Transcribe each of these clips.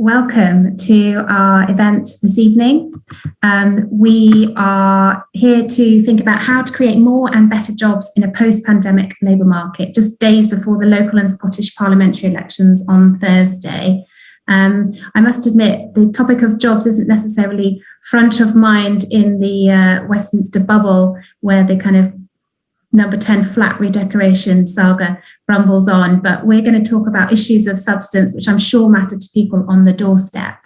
Welcome to our event this evening. We are here to think about how to create more and better jobs in a post-pandemic labour market, just days before the local and Scottish parliamentary elections on Thursday. I must admit, the topic of jobs isn't necessarily front of mind in the Westminster bubble, where the kind of number 10 flat redecoration saga rumbles on, but we're going to talk about issues of substance, which I'm sure matter to people on the doorstep.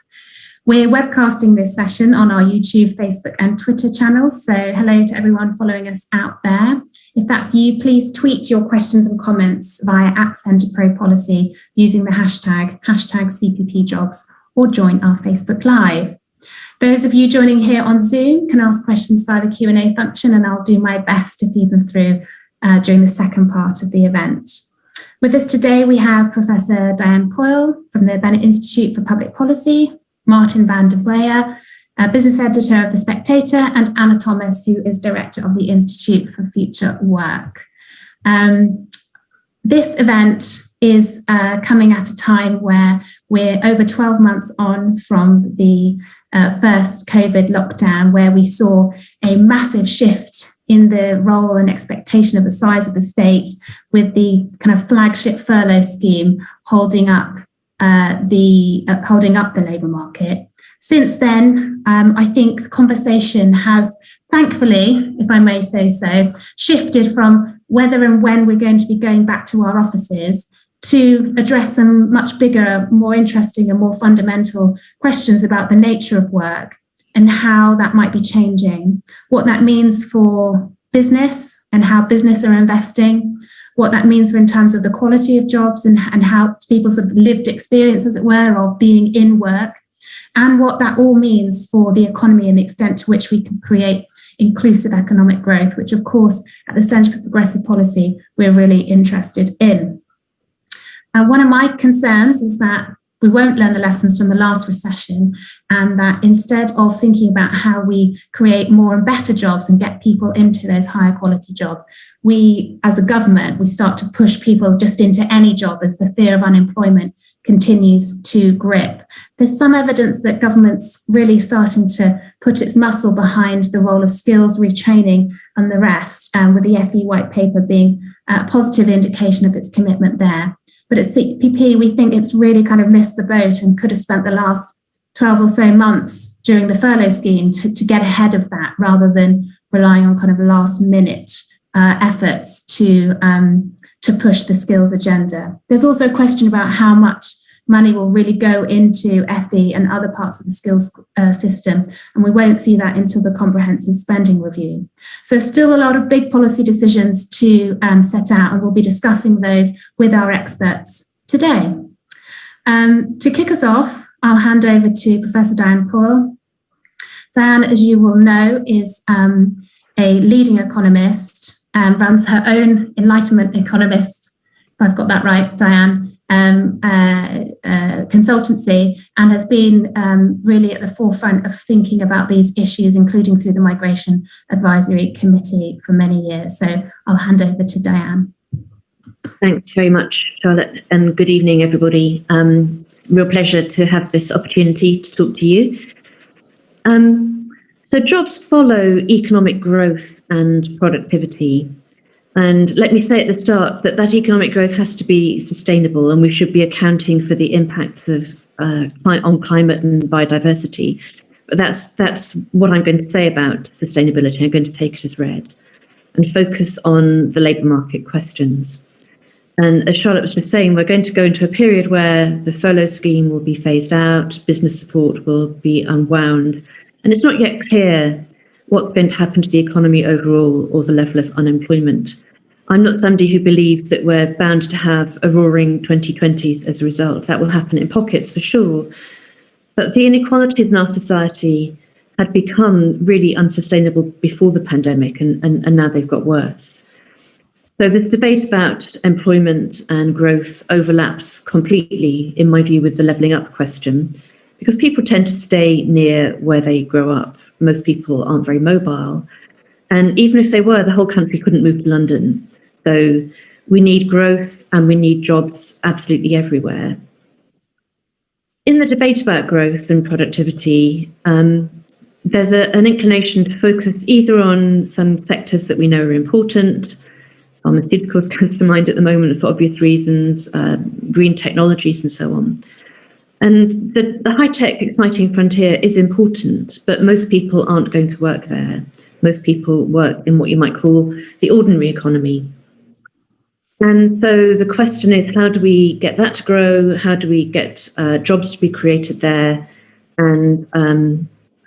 We're webcasting this session on our YouTube, Facebook and Twitter channels, so hello to everyone following us out there. If that's you, please tweet your questions and comments via @CenterProPolicy using the hashtag CPPjobs, or join our Facebook Live. Those of you joining here on Zoom can ask questions via the Q&A function, and I'll do my best to feed them through during the second part of the event. With us today, we have Professor Diane Coyle from the Bennett Institute for Public Policy, Martin van der Weyer, business editor of The Spectator, and Anna Thomas, who is director of the Institute for Future Work. This event is coming at a time where we're over 12 months on from the first COVID lockdown, where we saw a massive shift in the role and expectation of the size of the state, with the kind of flagship furlough scheme holding up the labour market. Since then, I think the conversation has, thankfully, if I may say so, shifted from whether and when we're going to be going back to our offices to address some much bigger, more interesting and more fundamental questions about the nature of work and how that might be changing, what that means for business and how business are investing, what that means in terms of the quality of jobs and how people's sort of lived experience, as it were, of being in work, and what that all means for the economy and the extent to which we can create inclusive economic growth, which of course at the Centre for Progressive Policy we're really interested in. One of my concerns is that we won't learn the lessons from the last recession, and that instead of thinking about how we create more and better jobs and get people into those higher quality jobs, we as a government, we start to push people just into any job as the fear of unemployment continues to grip. There's some evidence that government's really starting to put its muscle behind the role of skills retraining and the rest, with the FE white paper being a positive indication of its commitment there. But at CPP, we think it's really kind of missed the boat and could have spent the last 12 or so months during the furlough scheme to get ahead of that, rather than relying on kind of last minute efforts to push the skills agenda. There's also a question about how much money will really go into FE and other parts of the skills system, and we won't see that until the comprehensive spending review. So still a lot of big policy decisions to set out, and we'll be discussing those with our experts today. To kick us off, I'll hand over to Professor Diane Coyle. Diane, as you will know, is a leading economist and runs her own Enlightenment Economist, if I've got that right, Diane, consultancy, and has been really at the forefront of thinking about these issues, including through the Migration Advisory Committee for many years. So I'll hand over to Diane. Thanks very much, Charlotte, and good evening, everybody. Real pleasure to have this opportunity to talk to you. So jobs follow economic growth and productivity. And let me say at the start that economic growth has to be sustainable, and we should be accounting for the impacts of on climate and biodiversity. But that's what I'm going to say about sustainability. I'm going to take it as read and focus on the labour market questions. And as Charlotte was just saying, we're going to go into a period where the furlough scheme will be phased out, business support will be unwound, and it's not yet clear what's going to happen to the economy overall or the level of unemployment. I'm not somebody who believes that we're bound to have a roaring 2020s as a result. That will happen in pockets for sure. But the inequalities in our society had become really unsustainable before the pandemic, and now they've got worse. So this debate about employment and growth overlaps completely, in my view, with the levelling up question, because people tend to stay near where they grow up. Most people aren't very mobile. And even if they were, the whole country couldn't move to London. So we need growth and we need jobs absolutely everywhere. In the debate about growth and productivity, there's an inclination to focus either on some sectors that we know are important. Pharmaceuticals comes to mind at the moment for obvious reasons, green technologies and so on. And the high-tech exciting frontier is important, but most people aren't going to work there. Most people work in what you might call the ordinary economy. And so the question is, how do we get that to grow? How do we get jobs to be created there? And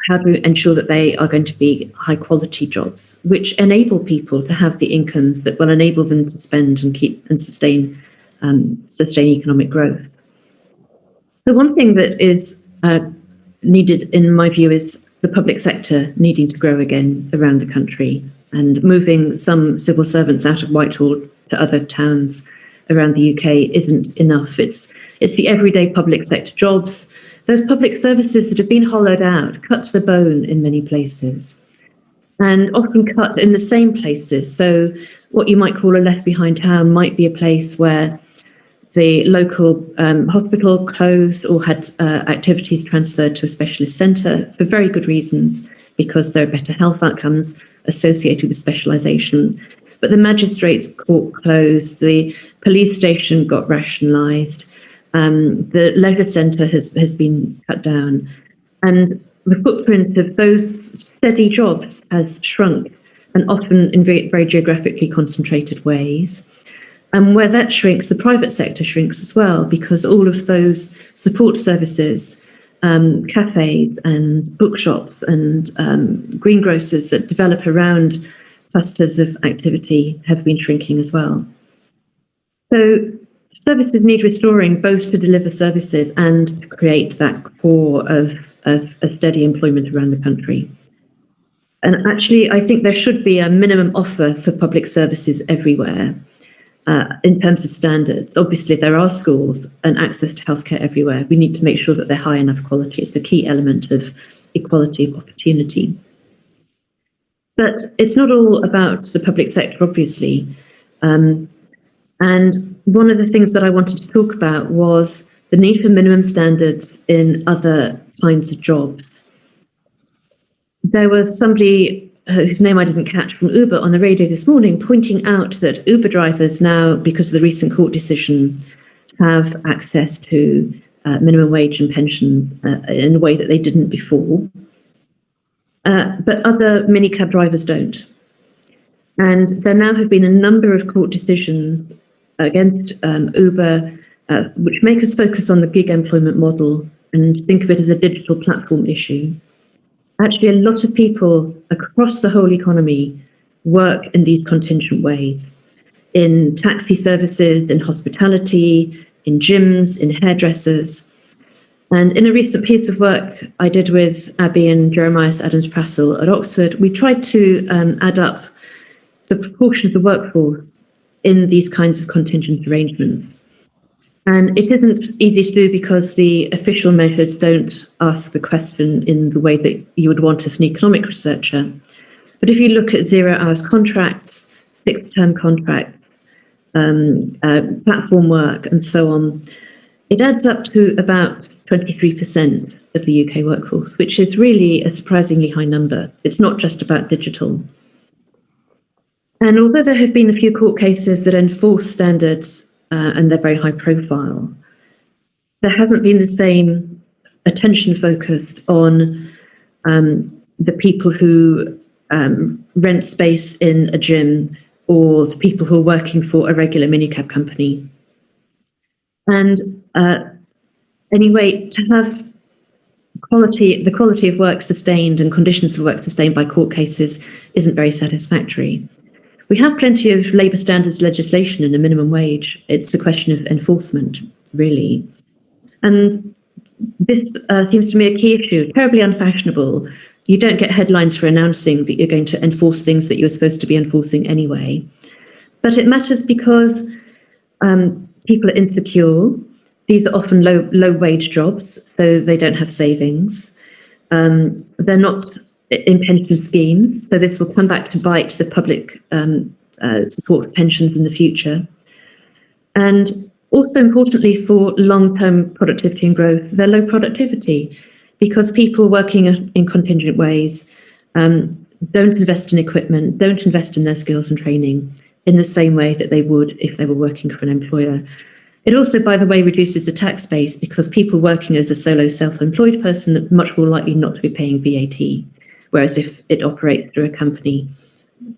how do we ensure that they are going to be high-quality jobs, which enable people to have the incomes that will enable them to spend and keep and sustain economic growth? The one thing that is needed, in my view, is the public sector needing to grow again around the country, and moving some civil servants out of Whitehall to other towns around the UK isn't enough. It's the everyday public sector jobs, those public services that have been hollowed out, cut to the bone in many places, and often cut in the same places. So what you might call a left behind town might be a place where the local hospital closed or had activities transferred to a specialist centre for very good reasons, because there are better health outcomes associated with specialisation. But the magistrates' court closed, the police station got rationalised, the leisure centre has been cut down, and the footprint of those steady jobs has shrunk, and often in very geographically concentrated ways. And where that shrinks, the private sector shrinks as well, because all of those support services, cafes and bookshops and greengrocers that develop around clusters of activity have been shrinking as well. So services need restoring, both to deliver services and to create that core of a steady employment around the country. And actually, I think there should be a minimum offer for public services everywhere. In terms of standards, obviously there are schools and access to healthcare everywhere. We need to make sure that they're high enough quality. It's a key element of equality of opportunity. But it's not all about the public sector, obviously. And one of the things that I wanted to talk about was the need for minimum standards in other kinds of jobs. There was somebody whose name I didn't catch from Uber on the radio this morning, pointing out that Uber drivers now, because of the recent court decision, have access to minimum wage and pensions in a way that they didn't before. But other minicab drivers don't. And there now have been a number of court decisions against Uber, which make us focus on the gig employment model and think of it as a digital platform issue. Actually, a lot of people across the whole economy work in these contingent ways, in taxi services, in hospitality, in gyms, in hairdressers. And in a recent piece of work I did with Abby and Jeremiah Adams-Prassel at Oxford, we tried to add up the proportion of the workforce in these kinds of contingent arrangements. And it isn't easy to do because the official measures don't ask the question in the way that you would want as an economic researcher. But if you look at 0 hours contracts, fixed-term contracts, platform work, and so on, it adds up to about 23% of the UK workforce, which is really a surprisingly high number. It's not just about digital. And although there have been a few court cases that enforce standards, and they're very high profile, there hasn't been the same attention focused on the people who rent space in a gym, or the people who are working for a regular minicab company. And anyway, to have the quality of work sustained and conditions of work sustained by court cases isn't very satisfactory. We have plenty of labour standards legislation and a minimum wage. It's a question of enforcement, really. And this seems to me a key issue, terribly unfashionable. You don't get headlines for announcing that you're going to enforce things that you're supposed to be enforcing anyway. But it matters because people are insecure. These are often low wage jobs, so they don't have savings. They're not in pension schemes, so this will come back to bite the public support for pensions in the future. And Also, importantly, for long-term productivity and growth, they're low productivity because people working in contingent ways don't invest in equipment, don't invest in their skills and training in the same way that they would if they were working for an employer. It also, by the way, reduces the tax base because people working as a solo self-employed person are much more likely not to be paying VAT, whereas if it operates through a company,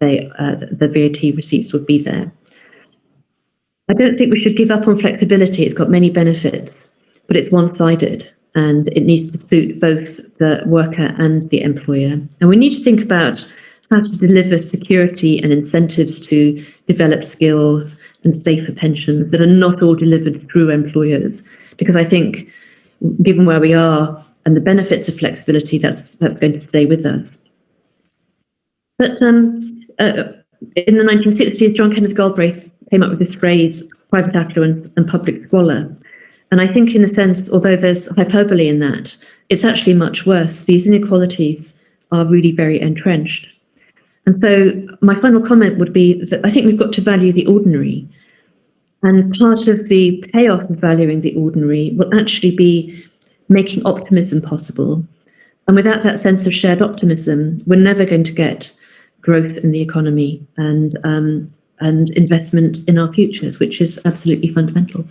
the VAT receipts would be there. I don't think we should give up on flexibility. It's got many benefits, but it's one-sided and it needs to suit both the worker and the employer. And we need to think about how to deliver security and incentives to develop skills and safer pensions that are not all delivered through employers. Because I think, given where we are and the benefits of flexibility, that's going to stay with us. But in the 1960s, John Kenneth Galbraith came up with this phrase, private affluence and public squalor. And I think in a sense, although there's hyperbole in that, it's actually much worse. These inequalities are really very entrenched. And so my final comment would be that I think we've got to value the ordinary. And part of the payoff of valuing the ordinary will actually be making optimism possible. And without that sense of shared optimism, we're never going to get growth in the economy and investment in our futures, which is absolutely fundamental.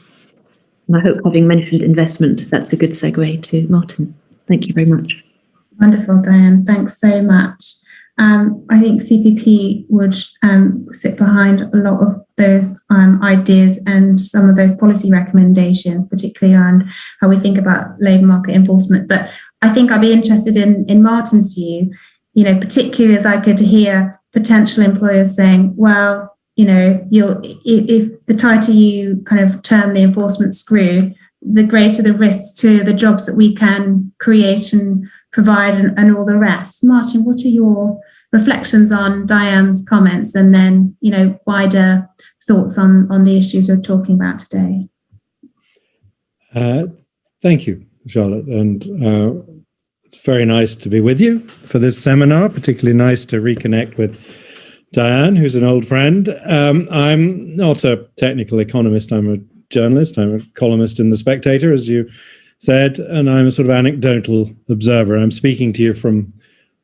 And I hope, having mentioned investment, that's a good segue to Martin. Thank you very much. Wonderful, Diane. Thanks so much. I think CPP would sit behind a lot of those ideas and some of those policy recommendations, particularly around how we think about labour market enforcement. But I think I'd be interested in Martin's view, particularly as I could hear potential employers saying, well, if the tighter you kind of turn the enforcement screw, the greater the risk to the jobs that we can create and provide and all the rest. Martin, what are your reflections on Diane's comments and then, wider thoughts on the issues we're talking about today? Thank you, Charlotte. And it's very nice to be with you for this seminar, particularly nice to reconnect with Diane, who's an old friend. I'm not a technical economist. I'm a journalist. I'm a columnist in The Spectator, as you said, and I'm a sort of anecdotal observer. I'm speaking to you from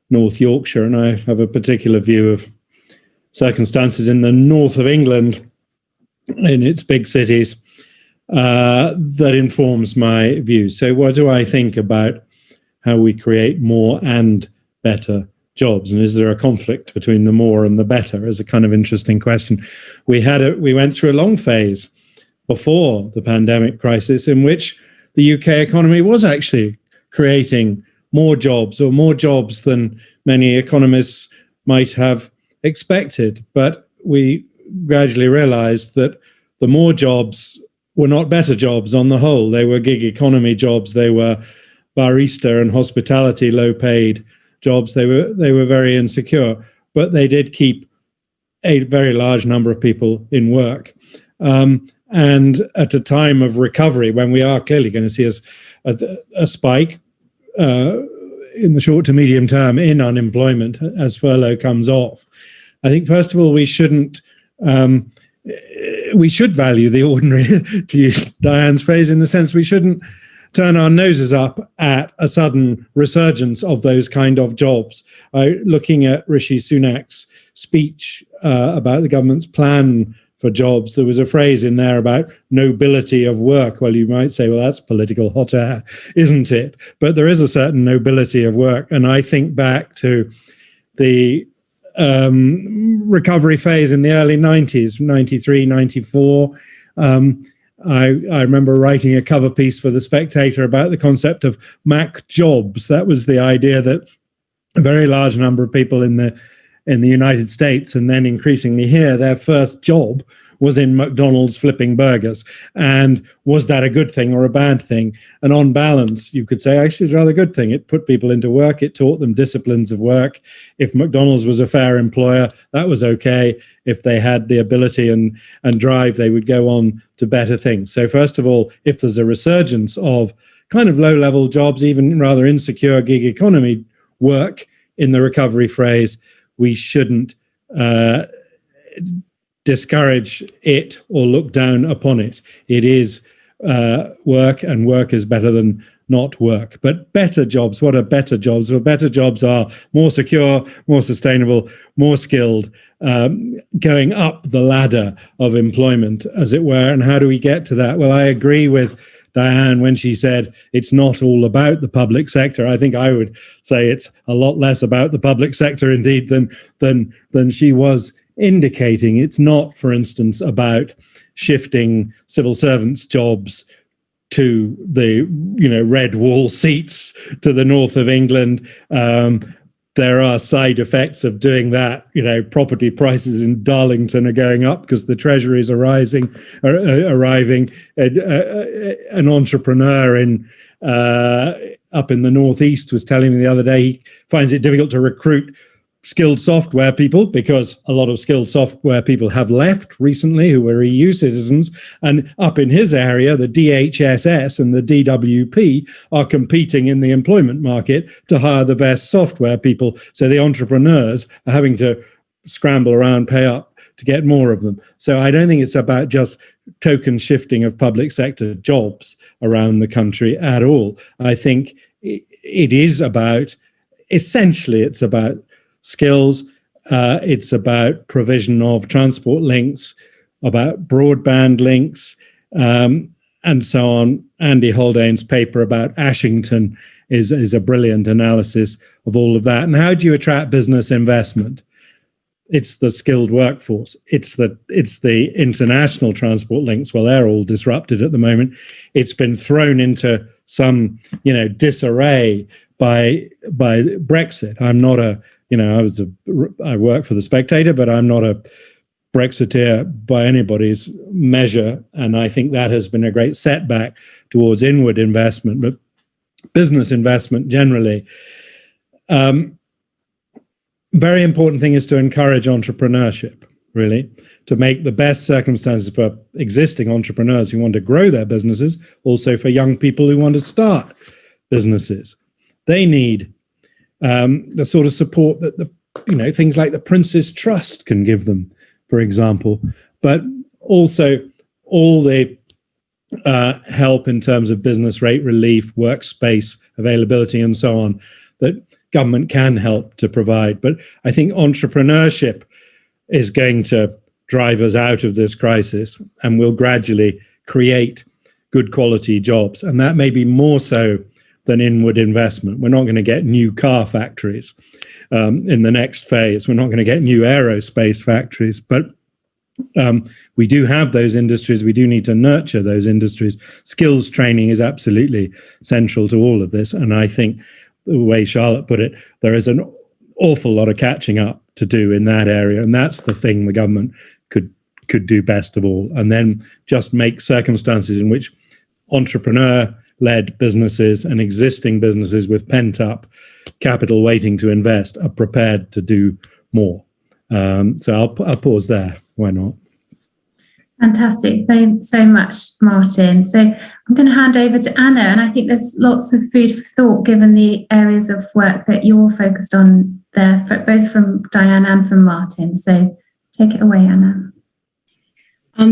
North Yorkshire, and I have a particular view of circumstances in the north of England, in its big cities, that informs my views. So what do I think about how we create more and better jobs, and is there a conflict between the more and the better? Is a kind of interesting question. We went through a long phase before the pandemic crisis in which the UK economy was actually creating more jobs, or more jobs than many economists might have expected. But we gradually realized that the more jobs were not better jobs on the whole. They were gig economy jobs. They were barista and hospitality, low paid jobs. They were very insecure, but they did keep a very large number of people in work. And at a time of recovery, when we are clearly going to see a spike in the short to medium term in unemployment as furlough comes off, I think first of all we should value the ordinary, to use Diane's phrase, in the sense we shouldn't turn our noses up at a sudden resurgence of those kind of jobs. Looking at Rishi Sunak's speech about the government's plan for jobs, there was a phrase in there about nobility of work. Well, you might say, well, that's political hot air, isn't it? But there is a certain nobility of work. And I think back to the recovery phase in the early 90s, 93, 94. I remember writing a cover piece for The Spectator about the concept of Mac jobs. That was the idea that a very large number of people in the United States, and then increasingly here, their first job was in McDonald's flipping burgers. And was that a good thing or a bad thing? And on balance, you could say actually it's a rather good thing. It put people into work. It taught them disciplines of work. If McDonald's was a fair employer, that was okay. If they had the ability and drive, they would go on to better things. So first of all, if there's a resurgence of kind of low-level jobs, even rather insecure gig economy work in the recovery phase, we shouldn't discourage it or look down upon it. It is work, and work is better than not work. But better jobs, what are better jobs? Well, better jobs are more secure, more sustainable, more skilled, going up the ladder of employment, as it were. And how do we get to that? Well, I agree with Diane when she said it's not all about the public sector. I think I would say it's a lot less about the public sector indeed than she was indicating. It's not, for instance, about shifting civil servants' jobs to the red wall seats to the north of England. There are side effects of doing that. Property prices in Darlington are going up because the Treasury is arriving. An entrepreneur up in the northeast was telling me the other day he finds it difficult to recruit skilled software people because a lot of skilled software people have left recently who were EU citizens, and up in his area the DHSS and the DWP are competing in the employment market to hire the best software people, so the entrepreneurs are having to scramble around, pay up to get more of them. So I don't think it's about just token shifting of public sector jobs around the country at all. I think it is about, essentially it's about skills, it's about provision of transport links, about broadband links, and so on. Andy Haldane's paper about Ashington is a brilliant analysis of all of that. And how do you attract business investment? It's the skilled workforce. It's the international transport links. Well, they're all disrupted at the moment. It's been thrown into some disarray by Brexit. I'm not a I work for the Spectator, but I'm not a Brexiteer by anybody's measure. And I think that has been a great setback towards inward investment, but business investment generally. Very important thing is to encourage entrepreneurship, really, to make the best circumstances for existing entrepreneurs who want to grow their businesses, also for young people who want to start businesses. They need the sort of support that things like the Prince's Trust can give them, for example, but also all the help in terms of business rate relief, workspace availability, and so on, that government can help to provide. But I think entrepreneurship is going to drive us out of this crisis and will gradually create good quality jobs. And that may be more so than inward investment. We're not going to get new car factories in the next phase. We're not going to get new aerospace factories, but we do have those industries. We do need to nurture those industries. Skills training is absolutely central to all of this. And I think the way Charlotte put it, there is an awful lot of catching up to do in that area. And that's the thing the government could do best of all. And then just make circumstances in which entrepreneur-led businesses and existing businesses with pent-up capital waiting to invest are prepared to do more. So I'll pause there. Why not? Fantastic. Thanks so much, Martin. So I'm going to hand over to Anna, and I think there's lots of food for thought given the areas of work that you're focused on there, both from Diane and from Martin. So take it away, Anna.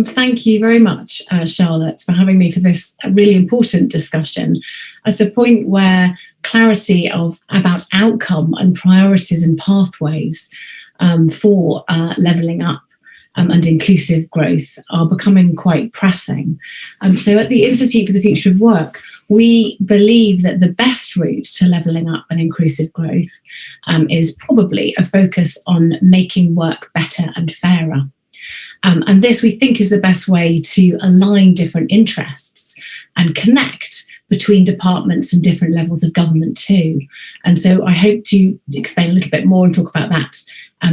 Thank you very much, Charlotte, for having me for this really important discussion. It's a point where clarity about outcome and priorities and pathways for levelling up and inclusive growth are becoming quite pressing. So at the Institute for the Future of Work, we believe that the best route to levelling up and inclusive growth is probably a focus on making work better and fairer. And this, we think, is the best way to align different interests and connect between departments and different levels of government too. And so I hope to explain a little bit more and talk about that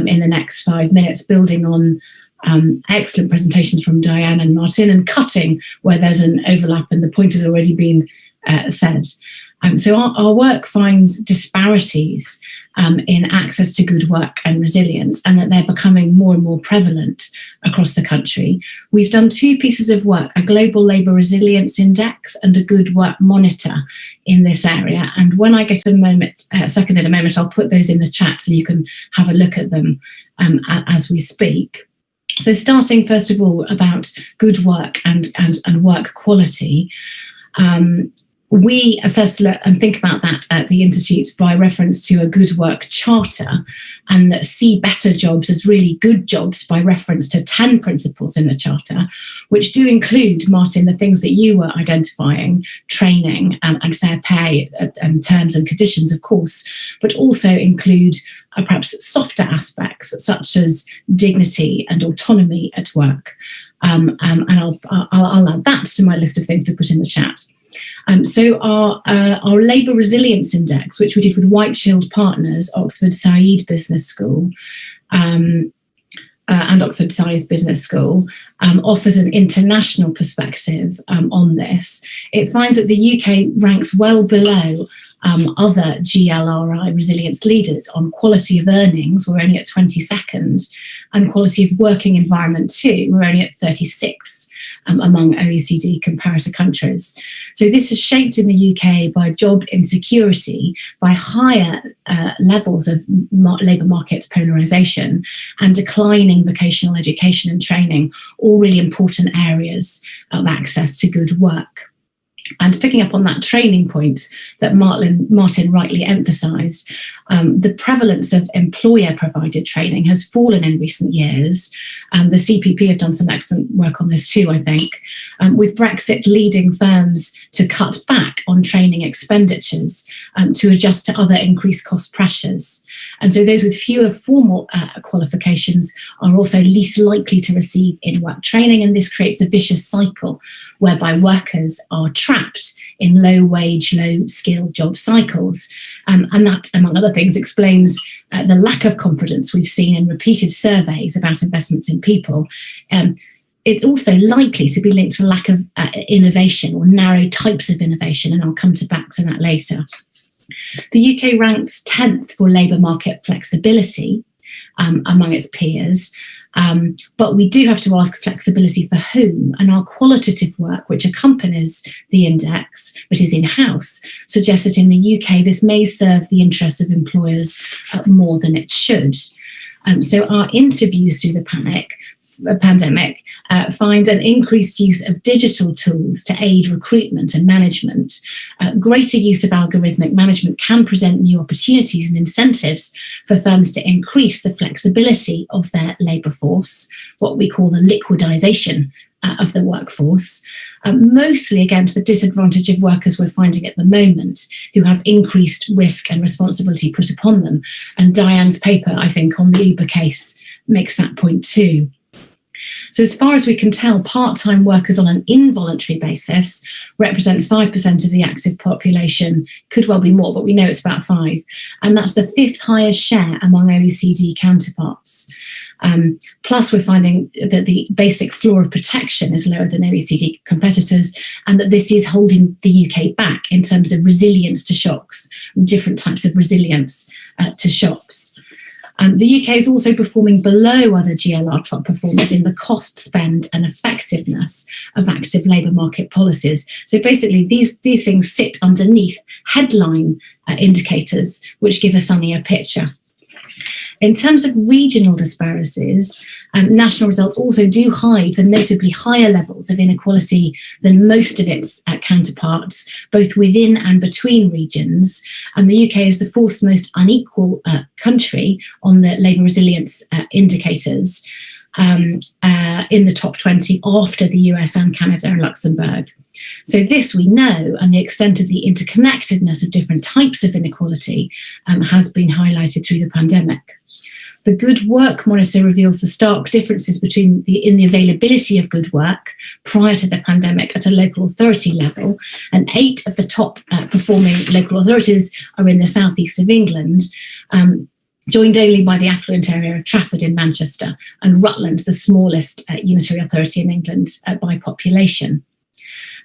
in the next 5 minutes, building on excellent presentations from Diane and Martin and cutting where there's an overlap and the point has already been said. So our work finds disparities in access to good work and resilience, and that they're becoming more and more prevalent across the country. We've done 2 pieces of work, a Global Labour Resilience Index and a Good Work Monitor in this area. And when I get a second in a moment, I'll put those in the chat so you can have a look at them as we speak. So starting first of all about good work and work quality, we assess and think about that at the Institute by reference to a good work charter, and that see better jobs as really good jobs by reference to 10 principles in the charter, which do include, Martin, the things that you were identifying, training and fair pay and terms and conditions, of course, but also include perhaps softer aspects such as dignity and autonomy at work. And I'll add that to my list of things to put in the chat. So our Labour Resilience Index, which we did with White Shield Partners, Oxford Saïd Business School, and Oxford Saïd Business School, offers an international perspective on this. It finds that the UK ranks well below other GLRI resilience leaders on quality of earnings. We're only at 22nd, and quality of working environment too, we're only at 36th. Among OECD comparator countries. So this is shaped in the UK by job insecurity, by higher levels of labour market polarisation and declining vocational education and training, all really important areas of access to good work. And picking up on that training point that Martin rightly emphasised, the prevalence of employer-provided training has fallen in recent years. The CPP have done some excellent work on this too, I think, with Brexit leading firms to cut back on training expenditures to adjust to other increased cost pressures. And so those with fewer formal qualifications are also least likely to receive in-work training, and this creates a vicious cycle whereby workers are trapped in low-wage, low-skill job cycles. And that, among other things, explains the lack of confidence we've seen in repeated surveys about investments in people. It's also likely to be linked to a lack of innovation or narrow types of innovation, and I'll come back to that later. The UK ranks 10th for labour market flexibility among its peers, but we do have to ask flexibility for whom, and our qualitative work, which accompanies the index but is in-house, suggests that in the UK this may serve the interests of employers more than it should. So our interviews through the pandemic find an increased use of digital tools to aid recruitment and management. Greater use of algorithmic management can present new opportunities and incentives for firms to increase the flexibility of their labour force, what we call the liquidisation of the workforce, mostly against the disadvantage of workers we're finding at the moment who have increased risk and responsibility put upon them. And Diane's paper, I think, on the Uber case makes that point too. So as far as we can tell, part-time workers on an involuntary basis represent 5% of the active population, could well be more, but we know it's about 5%. And that's the 5th highest share among OECD counterparts. Plus, we're finding that the basic floor of protection is lower than OECD competitors, and that this is holding the UK back in terms of resilience to shocks, different types of resilience to shocks. The UK is also performing below other GLR top performers in the cost, spend and effectiveness of active labour market policies. So basically, these things sit underneath headline indicators, which give a sunnier picture. In terms of regional disparities, national results also do hide the notably higher levels of inequality than most of its counterparts, both within and between regions. And the UK is the 4th most unequal country on the labour resilience indicators in the top 20 after the US and Canada and Luxembourg. So this we know, and the extent of the interconnectedness of different types of inequality has been highlighted through the pandemic. The Good Work Monitor reveals the stark differences in the availability of good work prior to the pandemic at a local authority level, and 8 of the top performing local authorities are in the southeast of England, joined only by the affluent area of Trafford in Manchester, and Rutland, the smallest unitary authority in England by population.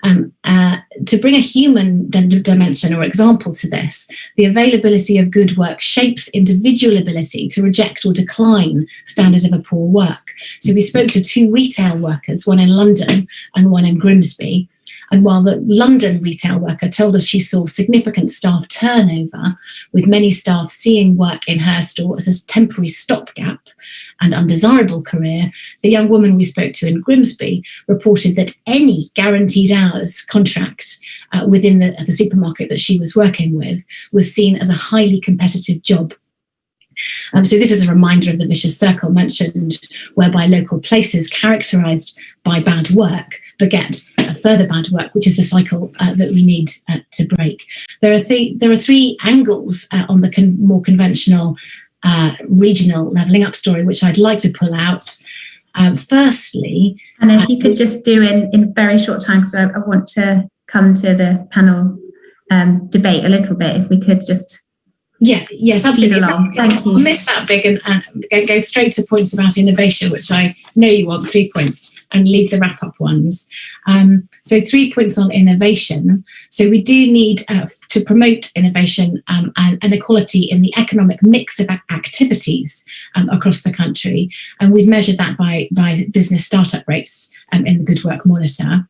To bring a human dimension or example to this, the availability of good work shapes individual ability to reject or decline standards of a poor work. So we spoke to 2 retail workers, one in London and one in Grimsby, And while the London retail worker told us she saw significant staff turnover, with many staff seeing work in her store as a temporary stopgap and undesirable career, the young woman we spoke to in Grimsby reported that any guaranteed hours contract within the supermarket that she was working with was seen as a highly competitive job. So this is a reminder of the vicious circle mentioned, whereby local places characterised by bad work beget further bad work, which is the cycle that we need to break. There are three angles on the more conventional regional levelling up story, which I'd like to pull out. Firstly, and if you could just do in very short time, because I want to come to the panel debate a little bit, if we could just yes, absolutely. Along. Thank you. I'll miss that big and go straight to points about innovation, which I know you want 3 points, and leave the wrap-up ones. So 3 points on innovation. So we do need to promote innovation and equality in the economic mix of activities across the country. And we've measured that by business startup rates in the Good Work Monitor.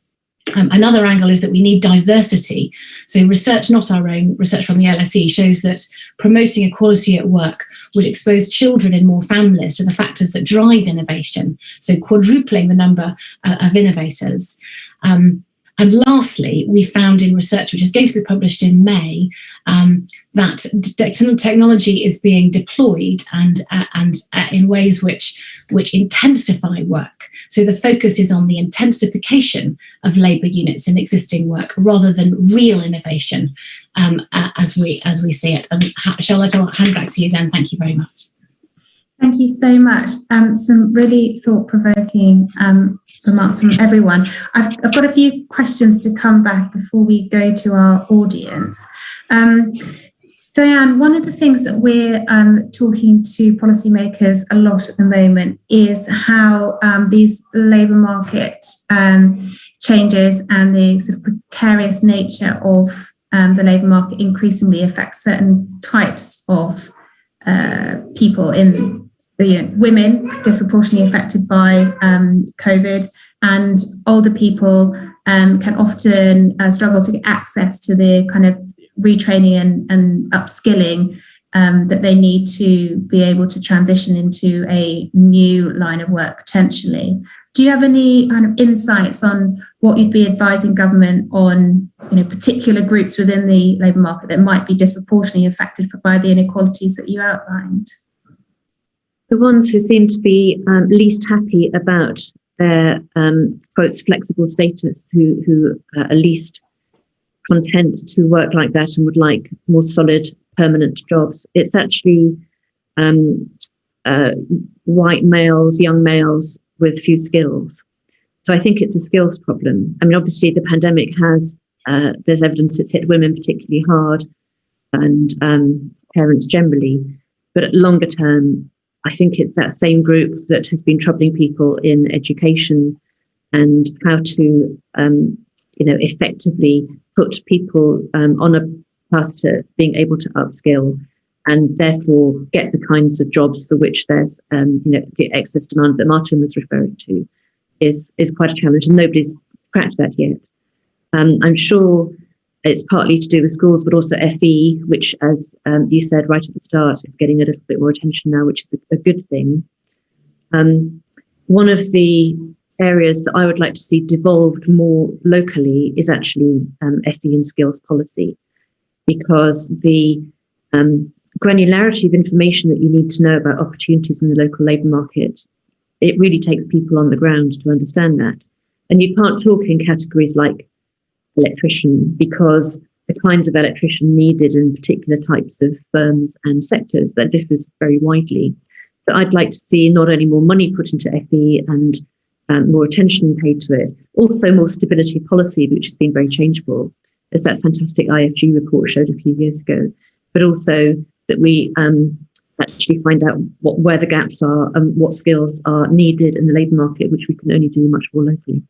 Another angle is that we need diversity. So research, not our own, research from the LSE shows that promoting equality at work would expose children in more families to the factors that drive innovation, so quadrupling the number of innovators. And lastly, we found in research, which is going to be published in May, that technology is being deployed and in ways which intensify work. So the focus is on the intensification of labour units in existing work rather than real innovation, as we see it. And Charlotte, I'll hand back to you then. Thank you very much. Thank you so much. Some really thought-provoking remarks from everyone. I've got a few questions to come back before we go to our audience. Diane, one of the things that we're talking to policymakers a lot at the moment is how these labour market changes and the sort of precarious nature of the labour market increasingly affects certain types of people in women disproportionately affected by COVID, and older people can often struggle to get access to the kind of retraining and upskilling that they need to be able to transition into a new line of work potentially. Do you have any kind of insights on what you'd be advising government on, particular groups within the labour market that might be disproportionately affected by the inequalities that you outlined? The ones who seem to be least happy about their quotes flexible status, who are least content to work like that and would like more solid permanent jobs. It's actually white males, young males with few skills. So I think it's a skills problem. I mean, obviously the pandemic has, there's evidence it's hit women particularly hard and parents generally, but at longer term, I think it's that same group that has been troubling people in education and how to, effectively put people on a path to being able to upskill and therefore get the kinds of jobs for which there's, the excess demand that Martin was referring to is quite a challenge, and nobody's cracked that yet. I'm sure it's partly to do with schools, but also FE, which, as you said right at the start, is getting a little bit more attention now, which is a good thing. One of the areas that I would like to see devolved more locally is actually FE and skills policy, because the granularity of information that you need to know about opportunities in the local labour market, it really takes people on the ground to understand that. And you can't talk in categories like electrician, because the kinds of electrician needed in particular types of firms and sectors, that differs very widely. So I'd like to see not only more money put into FE and more attention paid to it, also more stability policy, which has been very changeable, as that fantastic IFG report showed a few years ago, but also that we actually find out where the gaps are and what skills are needed in the labour market, which we can only do much more locally.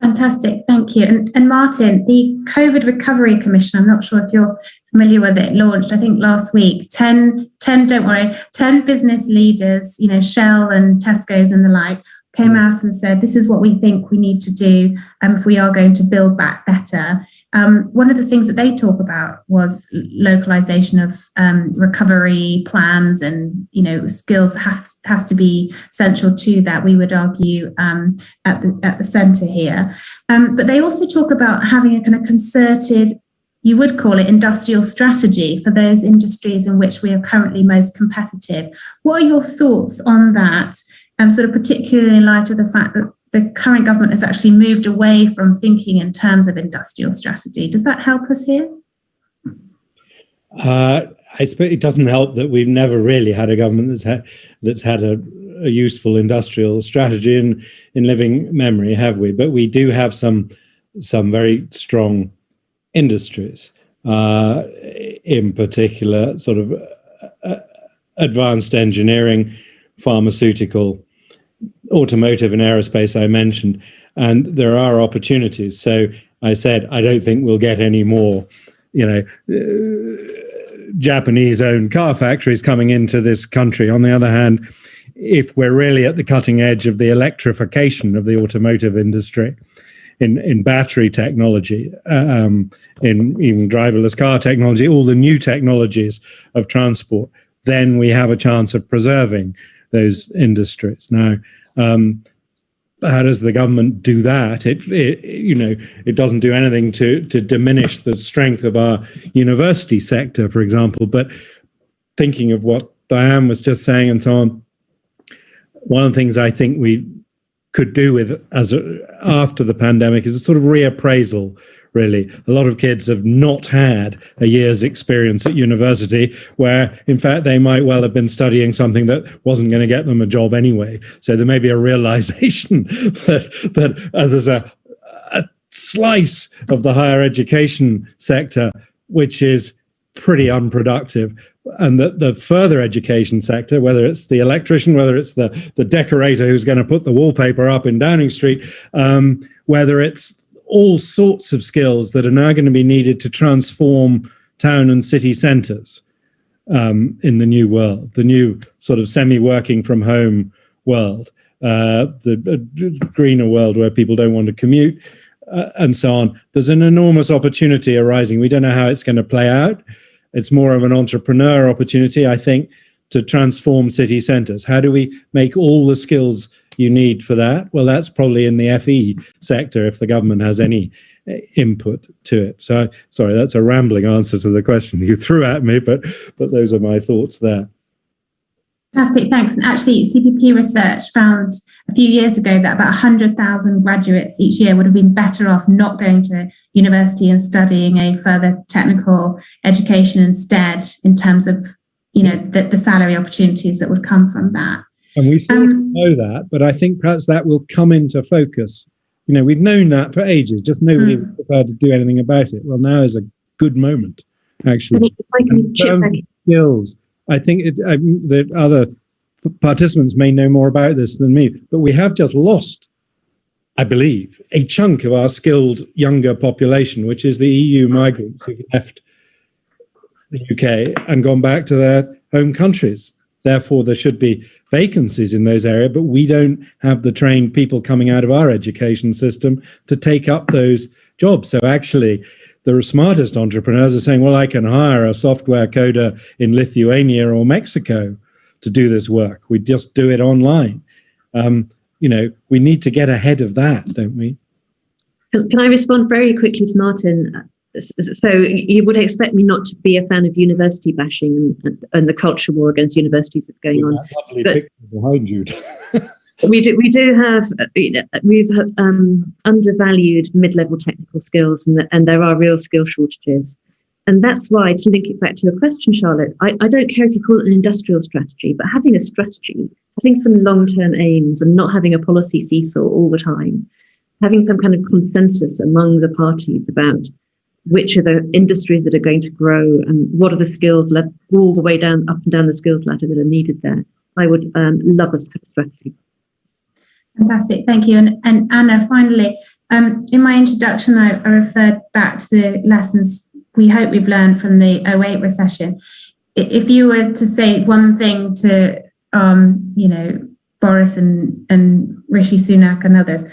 Fantastic, thank you. And Martin, the COVID Recovery Commission, I'm not sure if you're familiar with it, launched, I think last week, 10 business leaders, Shell and Tesco's and the like, came out and said, this is what we think we need to do if we are going to build back better. One of the things that they talk about was localization of recovery plans, and skills has to be central to that, we would argue, at the centre here. But they also talk about having a kind of concerted, you would call it, industrial strategy for those industries in which we are currently most competitive. What are your thoughts on that? Sort of particularly in light of the fact that the current government has actually moved away from thinking in terms of industrial strategy. Does that help us here? I suppose it doesn't help that we've never really had a government that's had a useful industrial strategy in living memory, have we? But we do have some very strong industries, in particular, sort of advanced engineering, pharmaceutical, automotive and aerospace I mentioned, and there are opportunities. So I said, I don't think we'll get any more, Japanese-owned car factories coming into this country. On the other hand, if we're really at the cutting edge of the electrification of the automotive industry, in battery technology, in even driverless car technology, all the new technologies of transport, then we have a chance of preserving those industries. Now, how does the government do that? It doesn't do anything to diminish the strength of our university sector, for example. But thinking of what Diane was just saying and so on, one of the things I think we could do with after the pandemic is a sort of reappraisal. Really, a lot of kids have not had a year's experience at university, where in fact they might well have been studying something that wasn't going to get them a job anyway. So there may be a realization that there's a slice of the higher education sector which is pretty unproductive, and that the further education sector, whether it's the electrician, whether it's the decorator who's going to put the wallpaper up in Downing Street, whether it's all sorts of skills that are now going to be needed to transform town and city centres in the new world, the new sort of semi-working from home world, the greener world where people don't want to commute, and so on. There's an enormous opportunity arising. We don't know how it's going to play out. It's more of an entrepreneur opportunity, I think, to transform city centres. How do we make all the skills you need for that? Well, that's probably in the FE sector if the government has any input to it. So, sorry, that's a rambling answer to the question you threw at me, but those are my thoughts there. Fantastic, thanks. And actually, CPP research found a few years ago that about 100,000 graduates each year would have been better off not going to university and studying a further technical education instead, in terms of the salary opportunities that would come from that. And we sort of know that, but I think perhaps that will come into focus. We've known that for ages, just nobody was prepared to do anything about it. Well, now is a good moment, actually. In terms of skills, I think the other participants may know more about this than me, but we have just lost, I believe, a chunk of our skilled younger population, which is the EU migrants who've left the UK and gone back to their home countries. Therefore, there should be vacancies in those areas, but we don't have the trained people coming out of our education system to take up those jobs. So actually, the smartest entrepreneurs are saying, well, I can hire a software coder in Lithuania or Mexico to do this work. We just do it online. We need to get ahead of that, don't we? Can I respond very quickly to Martin? So you would expect me not to be a fan of university bashing and the culture war against universities that's going on. That lovely picture behind you. We've undervalued mid-level technical skills, and there are real skill shortages. And that's why, to link it back to your question, Charlotte, I don't care if you call it an industrial strategy, but having a strategy, having some long-term aims and not having a policy seesaw all the time, having some kind of consensus among the parties about which are the industries that are going to grow and what are the skills all the way down, up and down the skills ladder that are needed there. I would love us to have a strategy. Fantastic, thank you. And Anna, finally, in my introduction, I referred back to the lessons we hope we've learned from the 2008 recession. If you were to say one thing to, Boris and Rishi Sunak and others.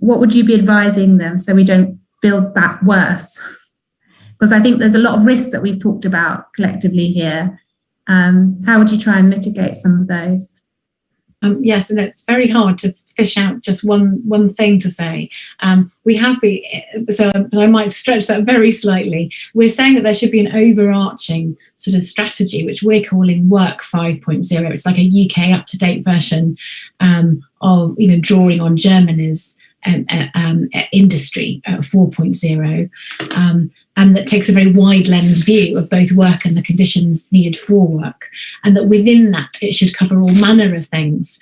What would you be advising them so we don't build that worse? Because I think there's a lot of risks that we've talked about collectively here. How would you try and mitigate some of those? Yes, and it's very hard to fish out just one thing to say. We have been, so I might stretch that very slightly. We're saying that there should be an overarching sort of strategy, which we're calling Work 5.0. It's like a UK up-to-date version of, drawing on Germany's industry 4.0. And that takes a very wide lens view of both work and the conditions needed for work. And that within that, it should cover all manner of things,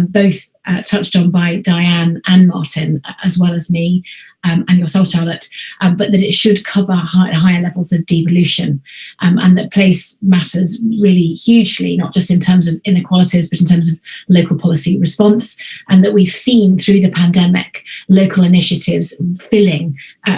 both touched on by Diane and Martin, as well as me and yourself, Charlotte, but that it should cover higher levels of devolution, and that place matters really hugely, not just in terms of inequalities, but in terms of local policy response, and that we've seen through the pandemic local initiatives filling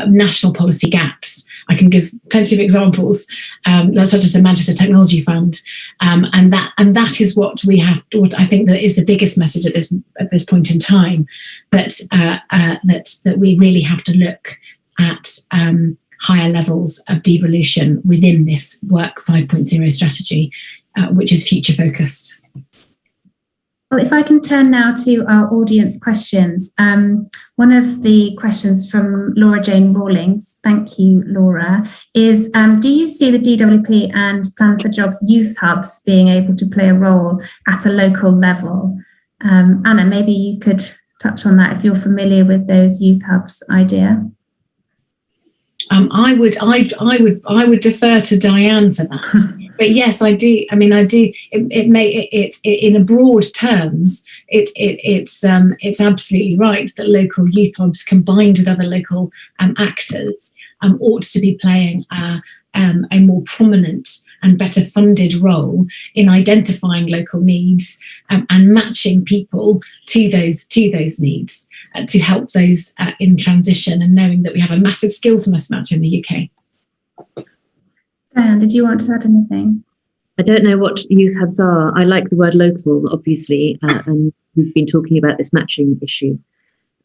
national policy gaps. I can give plenty of examples, such as the Manchester Technology Fund, and that is what we have. What I think that is the biggest message at this point in time, that we really have to look at higher levels of devolution within this Work 5.0 strategy, which is future focused. Well, if I can turn now to our audience questions. One of the questions from Laura Jane Rawlings, thank you, Laura, is do you see the DWP and Plan for Jobs youth hubs being able to play a role at a local level? Anna, maybe you could touch on that if you're familiar with those youth hubs idea. I would defer to Diane for that. But yes, I do. I mean, I do. It's in a broad terms. It's absolutely right that local youth hubs combined with other local actors ought to be playing a more prominent and better funded role in identifying local needs and matching people to those needs to help those in transition, and knowing that we have a massive skills mismatch in the UK. Diane, did you want to add anything? I don't know what youth hubs are. I like the word local, obviously, and we've been talking about this matching issue.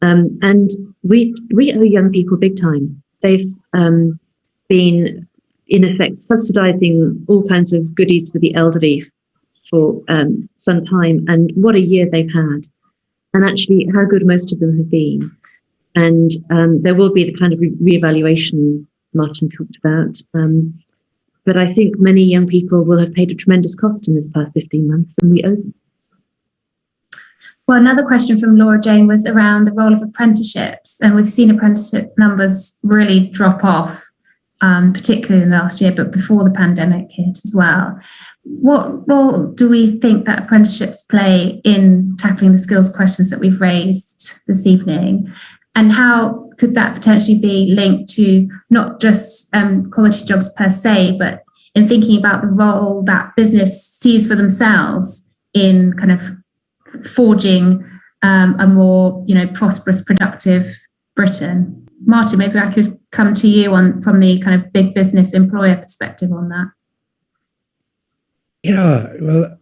And we owe young people big time. They've been, in effect, subsidising all kinds of goodies for the elderly for some time. And what a year they've had. And actually, how good most of them have been. And there will be the kind of re-evaluation Martin talked about. But I think many young people will have paid a tremendous cost in this past 15 months, and we owe them. Well, another question from Laura Jane was around the role of apprenticeships. And we've seen apprenticeship numbers really drop off, particularly in the last year, but before the pandemic hit as well. What role do we think that apprenticeships play in tackling the skills questions that we've raised this evening? And how could that potentially be linked to not just quality jobs per se, but in thinking about the role that business sees for themselves in kind of forging a more, prosperous, productive Britain? Martin, maybe I could come to you from the kind of big business employer perspective on that. Yeah, well,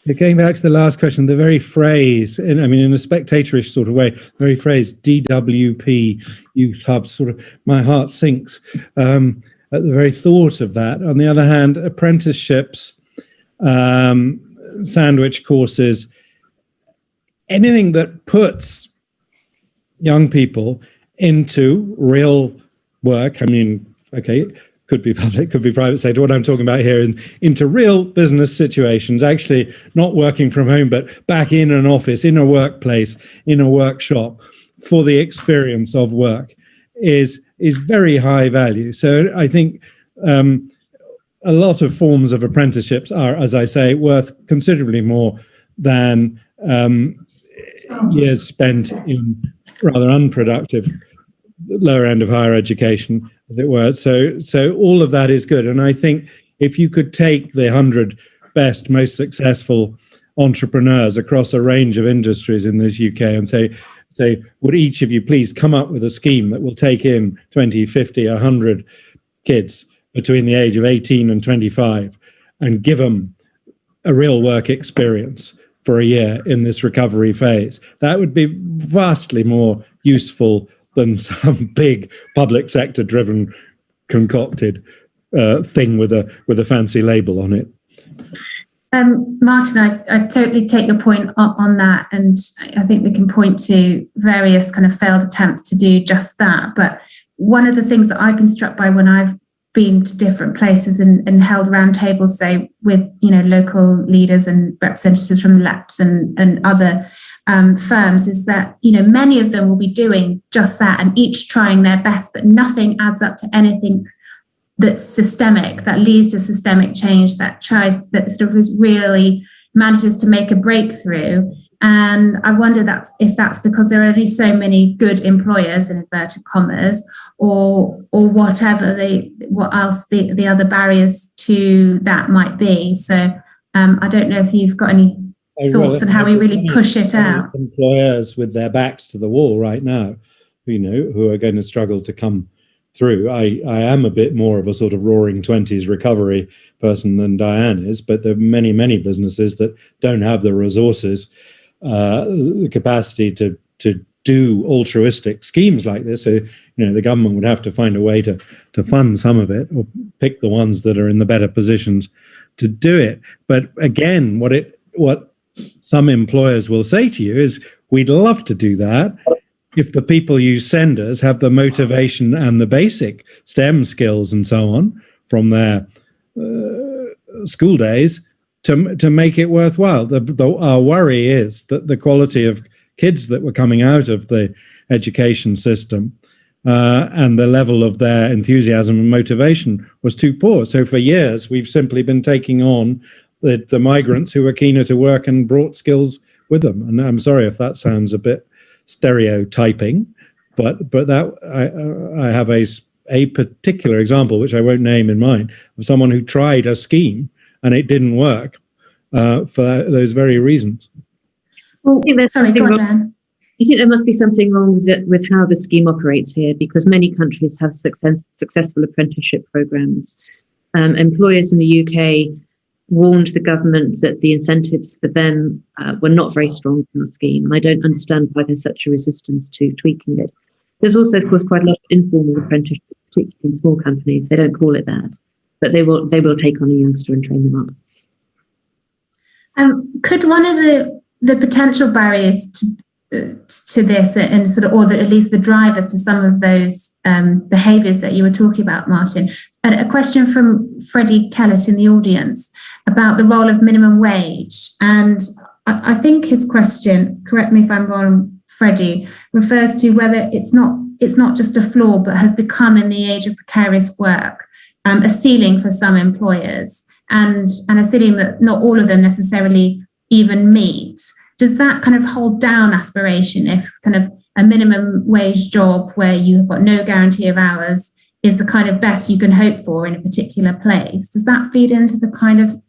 so going back to the last question, the very phrase, in a spectatorish sort of way, the very phrase DWP, youth hubs, sort of, my heart sinks at the very thought of that. On the other hand, apprenticeships, sandwich courses, anything that puts young people into real work, could be public, could be private sector. What I'm talking about here is into real business situations, actually not working from home, but back in an office, in a workplace, in a workshop, for the experience of work is very high value. So I think a lot of forms of apprenticeships are, as I say, worth considerably more than years spent in rather unproductive lower end of higher education, as it were. So all of that is good. And I think if you could take the 100 best, most successful entrepreneurs across a range of industries in this UK and say, would each of you please come up with a scheme that will take in 20, 50, 100 kids between the age of 18 and 25 and give them a real work experience for a year in this recovery phase. That would be vastly more useful than some big public sector driven concocted thing with a fancy label on it. Martin, I totally take your point on that, and I think we can point to various kind of failed attempts to do just that. But one of the things that I've been struck by when I've been to different places and held roundtables, say with local leaders and representatives from LEPs and other firms, is that many of them will be doing just that and each trying their best, but nothing adds up to anything that's systemic, that leads to systemic change, that sort of really manages to make a breakthrough. And I wonder if that's because there are only so many good employers, in inverted commas, or whatever what else the other barriers to that might be. So I don't know if you've got any thoughts on how we really push it out. Employers with their backs to the wall right now, who are going to struggle to come through. I am a bit more of a sort of roaring 20s recovery person than Diane is, but there are many businesses that don't have the resources, the capacity to do altruistic schemes like this. So, the government would have to find a way to fund some of it, or pick the ones that are in the better positions to do it. But again, what some employers will say to you is, we'd love to do that if the people you send us have the motivation and the basic STEM skills and so on from their school days to make it worthwhile. Our worry is that the quality of kids that were coming out of the education system and the level of their enthusiasm and motivation was too poor. So for years, we've simply been taking on the migrants who were keener to work and brought skills with them. And I'm sorry if that sounds a bit stereotyping, but that I have a particular example, which I won't name, in mind, of someone who tried a scheme and it didn't work for those very reasons. Well, I think there's sorry, go on, Dan. I think there must be something wrong with how the scheme operates here, because many countries have successful apprenticeship programs. Employers in the UK warned the government that the incentives for them were not very strong in the scheme, and I don't understand why there's such a resistance to tweaking it. There's also, of course, quite a lot of informal apprenticeships, particularly in small companies. They don't call it that, but they will take on a youngster and train them up. Could one of the potential barriers to this, and sort of, or at least the drivers to some of those behaviours that you were talking about, Martin, a question from Freddie Kellett in the audience about the role of minimum wage. And I think his question, correct me if I'm wrong, Freddie, refers to whether it's not just a flaw, but has become, in the age of precarious work, a ceiling for some employers, and a ceiling that not all of them necessarily even meet. Does that kind of hold down aspiration if kind of a minimum wage job where you have got no guarantee of hours is the kind of best you can hope for in a particular place? Does that feed into the kind of,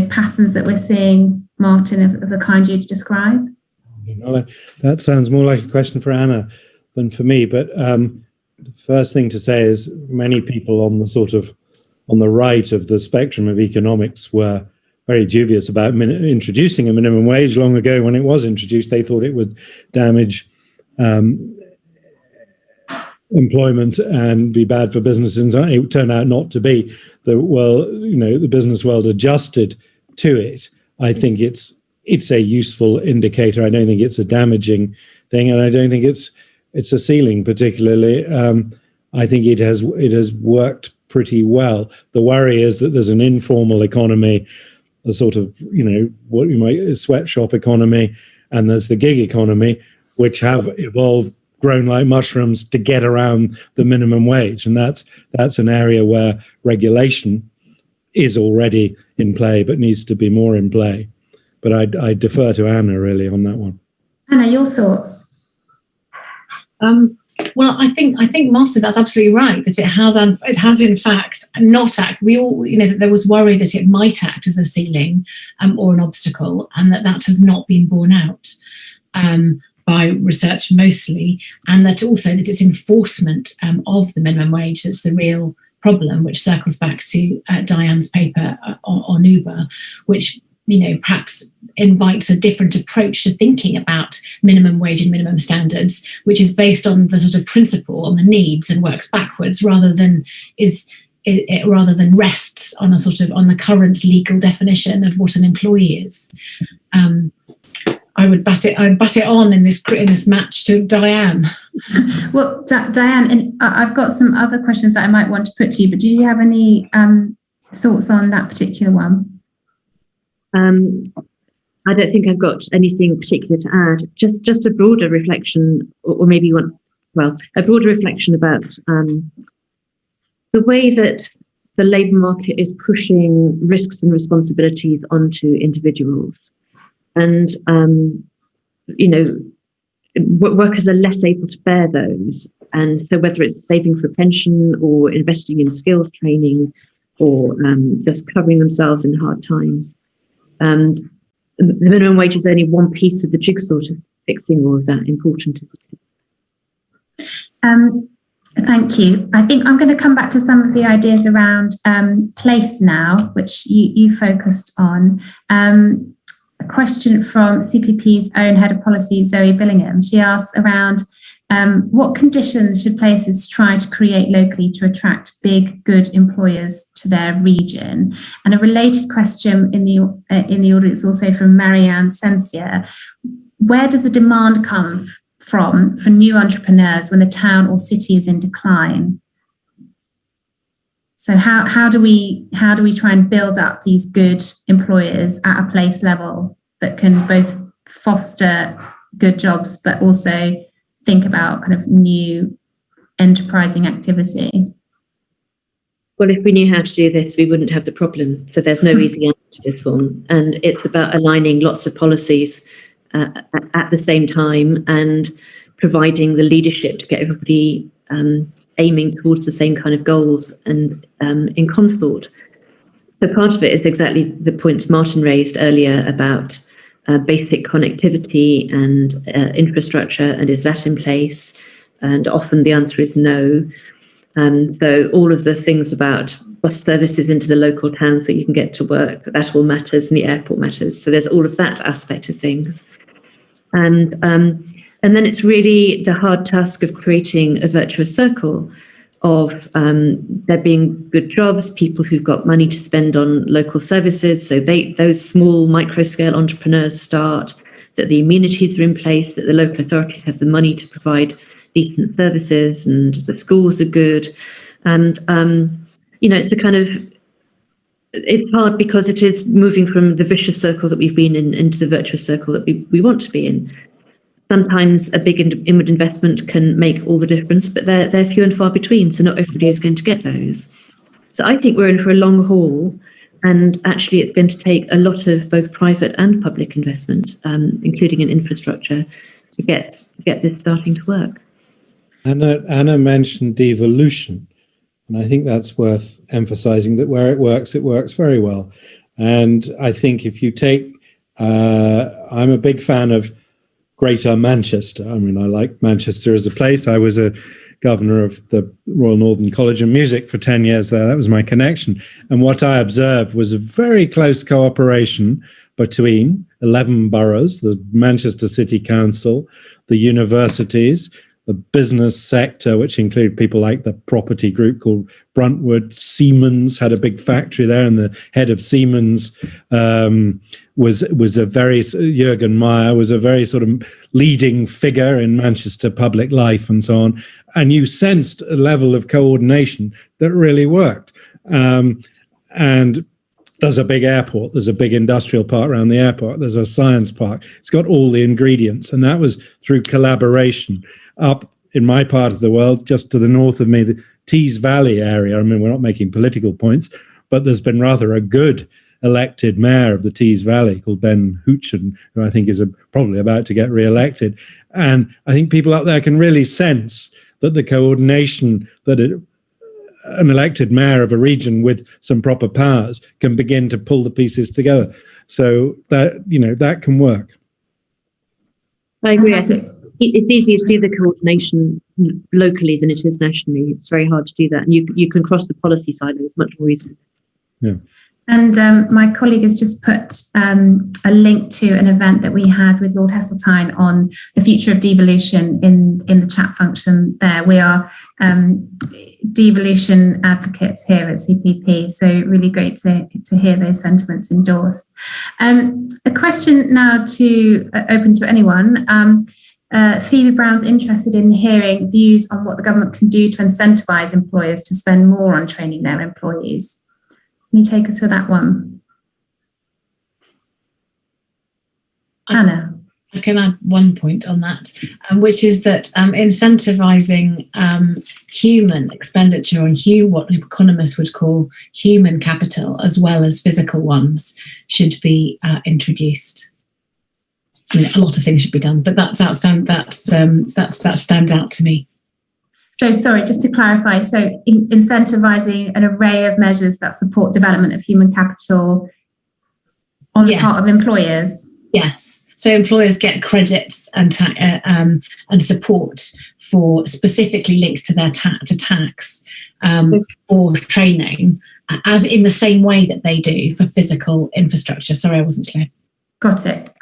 patterns that we're seeing, Martin, of the kind you describe? That sounds more like a question for Anna than for me. But the first thing to say is many people on the right of the spectrum of economics were very dubious about introducing a minimum wage long ago. When it was introduced, they thought it would damage employment and be bad for businesses. And it turned out not to be. The business world adjusted to it. I think it's a useful indicator. I don't think it's a damaging thing, and I don't think it's a ceiling particularly. I think it has worked pretty well. The worry is that there's an informal economy, a sort of, what you might sweatshop economy, and there's the gig economy, which have evolved, grown like mushrooms to get around the minimum wage. And that's an area where regulation is already in play, but needs to be more in play. But I defer to Anna really on that one. Anna, your thoughts? Well, I think Martin, that's absolutely right, that it has in fact not act. We all, that there was worry that it might act as a ceiling or an obstacle, and that has not been borne out by research mostly, and that it's enforcement of the minimum wage that's the real problem, which circles back to Diane's paper on Uber, which perhaps invites a different approach to thinking about minimum wage and minimum standards, which is based on the sort of principle, on the needs, and works backwards rather than rests on on the current legal definition of what an employee is. I'd bat it on in this match to Diane. Well, Diane, and I've got some other questions that I might want to put to you, but do you have any thoughts on that particular one? I don't think I've got anything particular to add. Just a broader reflection, or maybe a broader reflection about the way that the labour market is pushing risks and responsibilities onto individuals. And, workers are less able to bear those. And so whether it's saving for a pension or investing in skills training or just covering themselves in hard times, the minimum wage is only one piece of the jigsaw to fixing all of that, important as it is. Thank you. I think I'm going to come back to some of the ideas around place now, which you focused on. A question from CPP's own head of policy, Zoe Billingham. She asks around what conditions should places try to create locally to attract big, good employers to their region? And a related question in the audience, also from Marianne Sensier: where does the demand come from for new entrepreneurs when the town or city is in decline? So how do we try and build up these good employers at a place level that can both foster good jobs but also think about kind of new enterprising activity? Well, if we knew how to do this, we wouldn't have the problem. So there's no easy answer to this one. And it's about aligning lots of policies at the same time and providing the leadership to get everybody aiming towards the same kind of goals and in consort. So part of it is exactly the points Martin raised earlier about basic connectivity and infrastructure, and is that in place? And often the answer is no. So all of the things about bus services into the local town so you can get to work, that all matters, and the airport matters. So there's all of that aspect of things. And then it's really the hard task of creating a virtuous circle of there being good jobs, people who've got money to spend on local services. So those small micro-scale entrepreneurs start, that the amenities are in place, that the local authorities have the money to provide decent services, and the schools are good. And, it's a kind of, it's hard because it is moving from the vicious circle that we've been in into the virtuous circle that we want to be in. Sometimes a big inward investment can make all the difference, but they're few and far between, so not everybody is going to get those. So I think we're in for a long haul, and actually it's going to take a lot of both private and public investment, including in infrastructure, to get this starting to work. Anna mentioned devolution, and I think that's worth emphasising, that where it works very well. And I think if you take, I'm a big fan of Greater Manchester. I mean, I like Manchester as a place. I was a governor of the Royal Northern College of Music for 10 years there. That was my connection. And what I observed was a very close cooperation between 11 boroughs, the Manchester City Council, the universities, the business sector, which included people like the property group called Bruntwood. Siemens had a big factory there, and the head of Siemens was a very, Jürgen Meyer was a very sort of leading figure in Manchester public life and so on. And you sensed a level of coordination that really worked. And there's a big airport, there's a big industrial park around the airport, there's a science park. It's got all the ingredients, and that was through collaboration. Up in my part of the world, just to the north of me, the Tees Valley area. I mean, we're not making political points, but there's been rather a good elected mayor of the Tees Valley called Ben Houchen, who I think is probably about to get re-elected. And I think people up there can really sense that the coordination that an elected mayor of a region with some proper powers can begin to pull the pieces together. So that, that can work. I agree. It's easier to do the coordination locally than it is nationally. It's very hard to do that. And you can cross the policy side, and it's much more easy. Yeah. And my colleague has just put a link to an event that we had with Lord Heseltine on the future of devolution in the chat function there. We are devolution advocates here at CPP, so really great to hear those sentiments endorsed. A question now open to anyone. Phoebe Brown's interested in hearing views on what the government can do to incentivise employers to spend more on training their employees. Can you take us to that one? Anna? I can add one point on that, which is that incentivising human expenditure on what economists would call human capital, as well as physical ones, should be introduced. I mean, a lot of things should be done, but that stands out to me. So sorry, just to clarify, so incentivising an array of measures that support development of human capital on the part of employers? Yes. So employers get credits and support for specifically linked to their tax or training, as in the same way that they do for physical infrastructure. Sorry, I wasn't clear. Got it.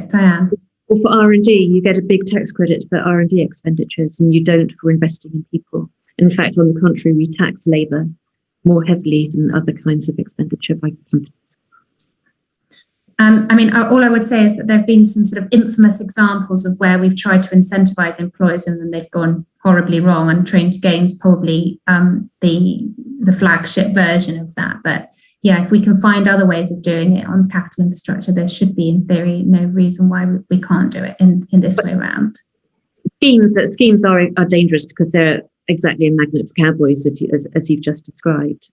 Diane? Well, for R&D, you get a big tax credit for R&D expenditures, and you don't for investing in people. In fact, on the contrary, we tax labour more heavily than other kinds of expenditure by companies. I mean, all I would say is that there have been some sort of infamous examples of where we've tried to incentivise employers and then they've gone horribly wrong, and Train to Gain's probably the flagship version of that. But yeah, if we can find other ways of doing it on capital infrastructure, there should be, in theory, no reason why we can't do it in this way around. Schemes are dangerous because they're exactly a magnet for cowboys, as you've just described.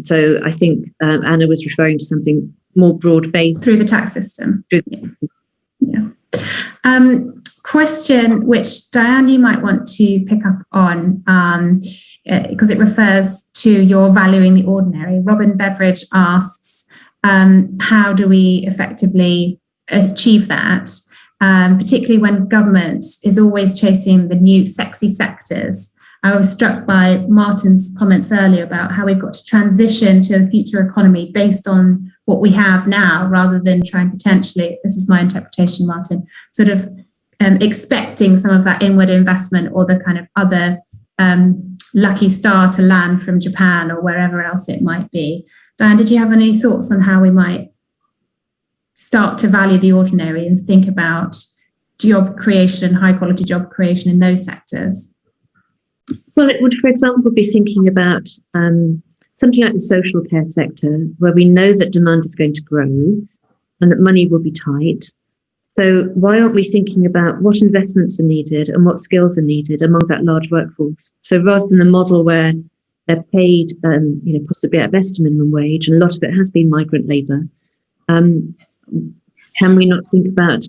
So I think Anna was referring to something more broad-based. Through the tax system. Yeah. Question which, Diane, you might want to pick up on, because it refers to your valuing the ordinary. Robin Beveridge asks, how do we effectively achieve that, particularly when government is always chasing the new sexy sectors? I was struck by Martin's comments earlier about how we've got to transition to a future economy based on what we have now, rather than trying potentially, this is my interpretation, Martin, sort of expecting some of that inward investment or the kind of other lucky star to land from Japan or wherever else it might be. Diane, did you have any thoughts on how we might start to value the ordinary and think about job creation, high quality job creation in those sectors? Well, it would, for example, be thinking about something like the social care sector, where we know that demand is going to grow and that money will be tight. So why aren't we thinking about what investments are needed and what skills are needed among that large workforce? So rather than the model where they're paid, possibly at best a minimum wage, and a lot of it has been migrant labour, can we not think about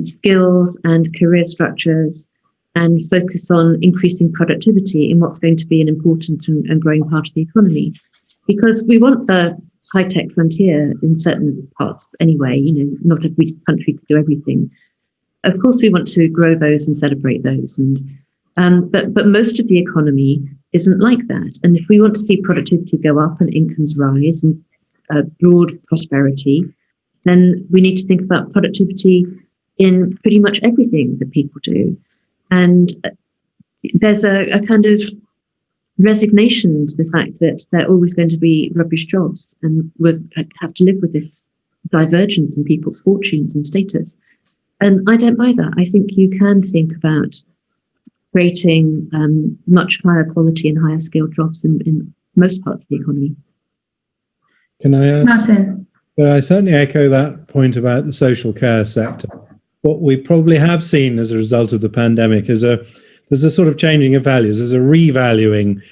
skills and career structures and focus on increasing productivity in what's going to be an important and growing part of the economy? Because we want the high-tech frontier in certain parts anyway. Not every country could do everything. Of course, we want to grow those and celebrate those, but most of the economy isn't like that. And if we want to see productivity go up and incomes rise and broad prosperity, then we need to think about productivity in pretty much everything that people do. And there's a kind of resignation to the fact that there are always going to be rubbish jobs, and we'll have to live with this divergence in people's fortunes and status. And I don't buy that. I think you can think about creating much higher quality and higher skilled jobs in most parts of the economy. Can I add? Martin? I certainly echo that point about the social care sector. What we probably have seen as a result of the pandemic is there's a sort of changing of values. There's a revaluing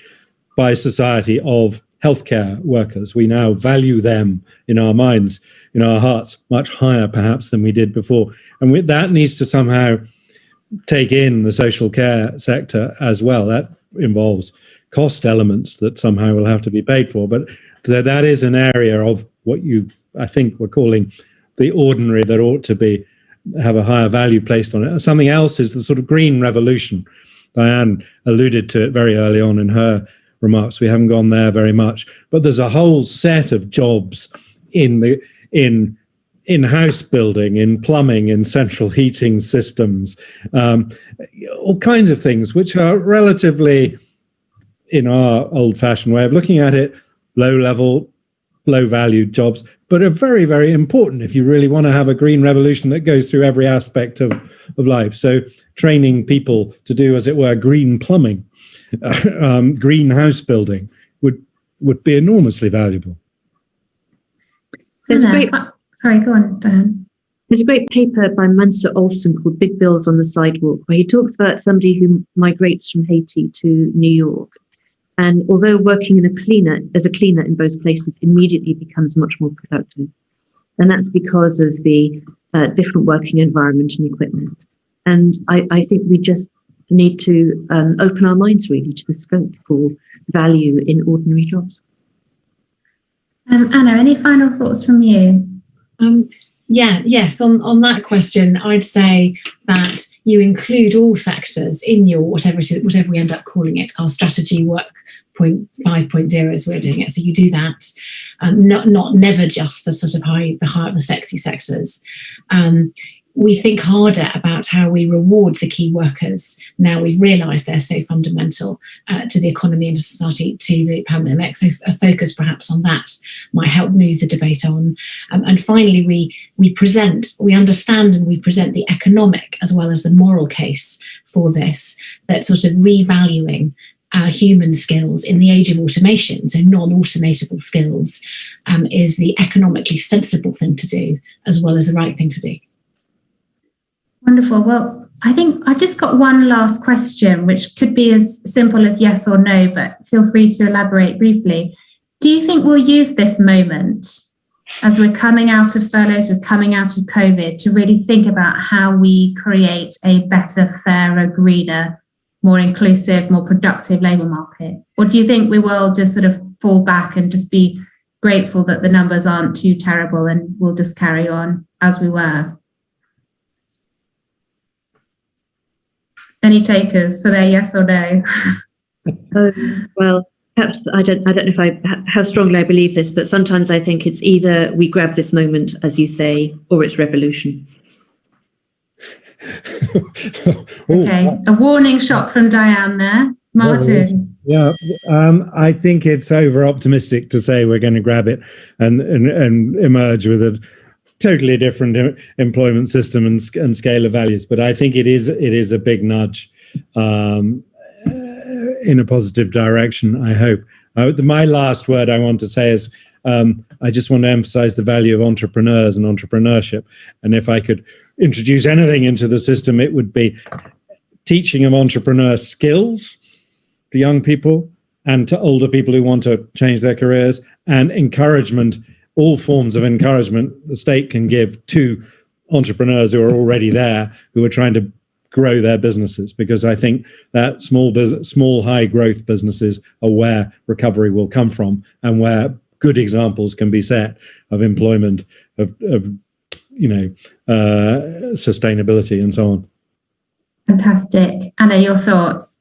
by society of healthcare workers. We now value them in our minds, in our hearts, much higher perhaps than we did before. And that needs to somehow take in the social care sector as well. That involves cost elements that somehow will have to be paid for. But that is an area of what I think we're calling the ordinary that ought to have a higher value placed on it. Something else is the sort of green revolution. Diane alluded to it very early on in her remarks. We haven't gone there very much, but there's a whole set of jobs in house building, in plumbing, in central heating systems, all kinds of things which are relatively, in our old-fashioned way of looking at it, low-level, low-valued jobs, but are very, very important if you really want to have a green revolution that goes through every aspect of life. So training people to do, as it were, green plumbing, green house building would be enormously valuable. Sorry, go on, Diane. There's a great paper by Munster Olson called Big Bills on the Sidewalk, where he talks about somebody who migrates from Haiti to New York. And although working as a cleaner in both places immediately becomes much more productive. And that's because of the different working environment and equipment. And I think we just need to open our minds really to the scope for value in ordinary jobs. Anna, any final thoughts from you? Yes. On that question, I'd say that you include all sectors in your whatever we end up calling it, our strategy work 5.0 as we're doing it. So you do that, never just the sort of the sexy sectors. We think harder about how we reward the key workers. Now we've realised they're so fundamental to the economy and to society, to the pandemic. So a focus perhaps on that might help move the debate on. And finally, we understand and we present the economic as well as the moral case for this, that sort of revaluing human skills in the age of automation, so non-automatable skills, is the economically sensible thing to do as well as the right thing to do. Wonderful. Well, I think I've just got one last question, which could be as simple as yes or no, but feel free to elaborate briefly. Do you think we'll use this moment as we're coming out of furloughs, we're coming out of COVID, to really think about how we create a better, fairer, greener, more inclusive, more productive labour market? Or do you think we will just sort of fall back and just be grateful that the numbers aren't too terrible and we'll just carry on as we were? Any takers for their yes or no? Well, perhaps I don't know how strongly I believe this, but sometimes I think it's either we grab this moment, as you say, or it's revolution. Okay, a warning shot from Diane there. Martin. Yeah, I think it's over optimistic to say we're going to grab it and emerge with a totally different employment system and scale of values. But I think it is a big nudge in a positive direction, I hope. My last word I want to say is I just want to emphasize the value of entrepreneurs and entrepreneurship. And if I could introduce anything into the system, it would be teaching of entrepreneur skills to young people and to older people who want to change their careers, and encouragement, all forms of encouragement the state can give to entrepreneurs who are already there, who are trying to grow their businesses, because I think that small high growth businesses are where recovery will come from, and where good examples can be set of employment, of sustainability and so on. Fantastic. Anna, your thoughts?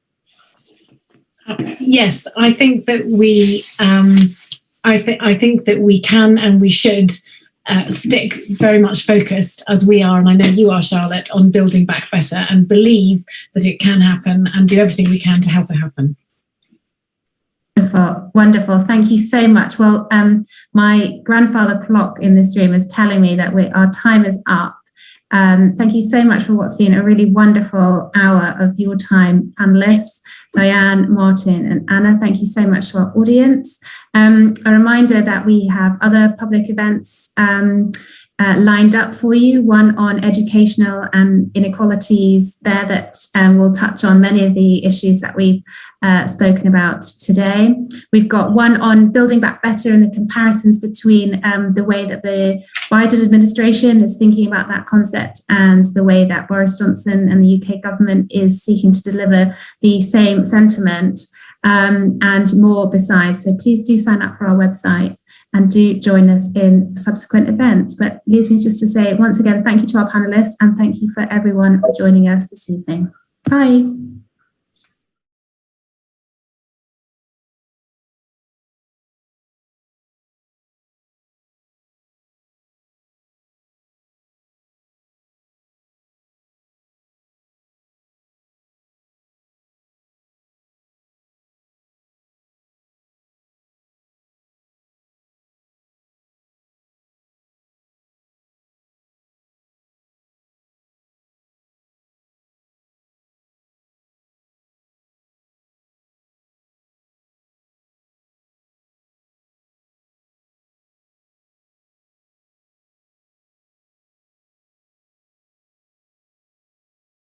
Yes, I think that we I think that we can and we should stick very much focused, as we are, and I know you are, Charlotte, on building back better, and believe that it can happen and do everything we can to help it happen. Wonderful. Thank you so much. Well, my grandfather clock in this room is telling me that our time is up. Thank you so much for what's been a really wonderful hour of your time, panelists. Diane, Martin and Anna, thank you so much to our audience. A reminder that we have other public events lined up for you, one on educational and inequalities there that will touch on many of the issues that we've spoken about today. We've got one on building back better and the comparisons between the way that the Biden administration is thinking about that concept and the way that Boris Johnson and the UK government is seeking to deliver the same sentiment, and more besides. So please do sign up for our website and do join us in subsequent events. But it leaves me just to say once again, thank you to our panelists and thank you for everyone for joining us this evening. Bye.